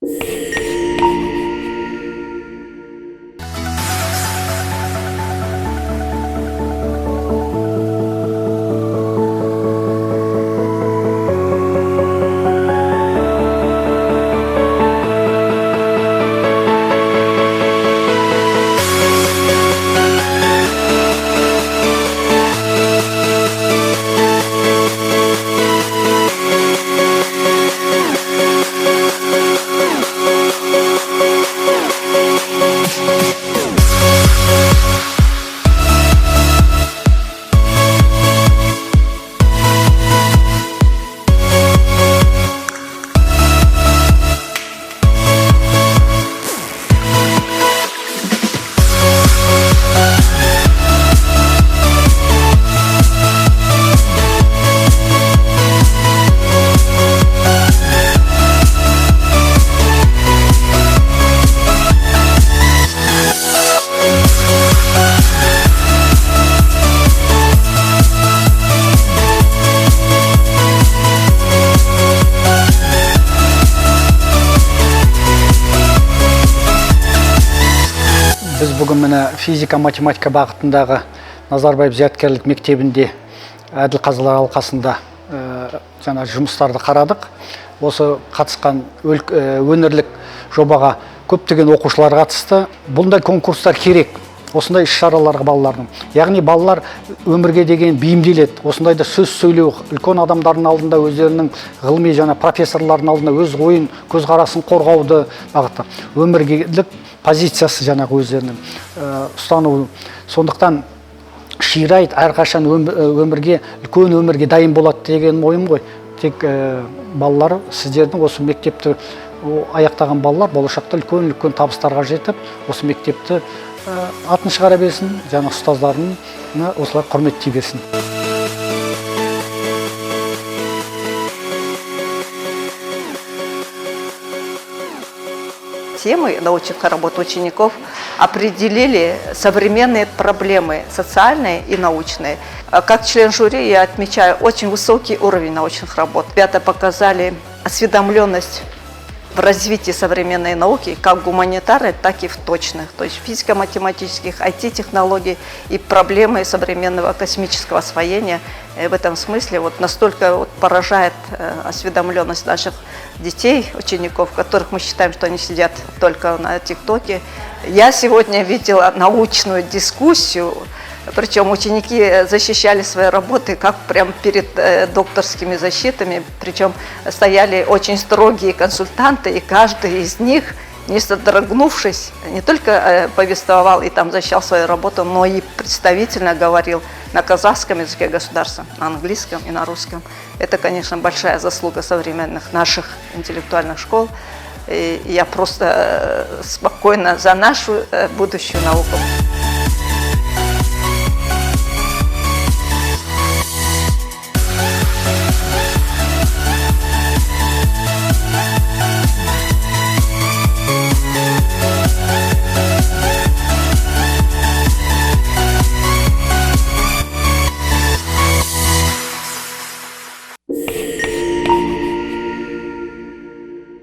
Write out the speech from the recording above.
Біз бүгін міне физика-математика бағытындағы Назарбаев зияткерлік мектебінде әділ-қазылар алқасында жаңа жұмыстарды қарадық. Осы қатысқан өңірлік жобаға көптеген оқушылар қатысты. Бұндай конкурстар керек. Осындай іс-шараларға балалардың. Яғни балалар өмірге деген бейімделеді. Осындайда сөз сөйлеу, үлкен адамдардың алдында өздерінің ғылыми және профессорлардың алдында өз ойын, көзқарасын қорғауды бағытта. Өміргелік позициясы жаңағы өздерінің ұстануы. Сондықтан ширайт әрқашан өмірге, үлкен өмірге дайын болады деген ойым ғой. Тек балалар, сіздердің осы мектепті аяқтаған балалар болашақта үлкен табыстарға жетіп, осы мектепті атын шығара берсін, жаңа ұстаздарын осылай құрметтей берсін. Темы научных работ учеников определили современные проблемы социальные и научные. Как член жюри я отмечаю очень высокий уровень научных работ. Ребята показали осведомленность в развитии современной науки, как гуманитарной, так и в точных, то есть физико-математических, IT-технологий и проблемы современного космического освоения. В этом смысле настолько поражает осведомленность наших детей, учеников, которых мы считаем, что они сидят только на ТикТоке. Я сегодня видела научную дискуссию, причем ученики защищали свои работы как прям перед докторскими защитами, причем стояли очень строгие консультанты, и каждый из них, не содрогнувшись, не только повествовал и там защищал свою работу, но и представительно говорил на казахском языке государства, на английском и на русском. Это, конечно, большая заслуга современных наших интеллектуальных школ. И я просто спокойна за нашу будущую науку.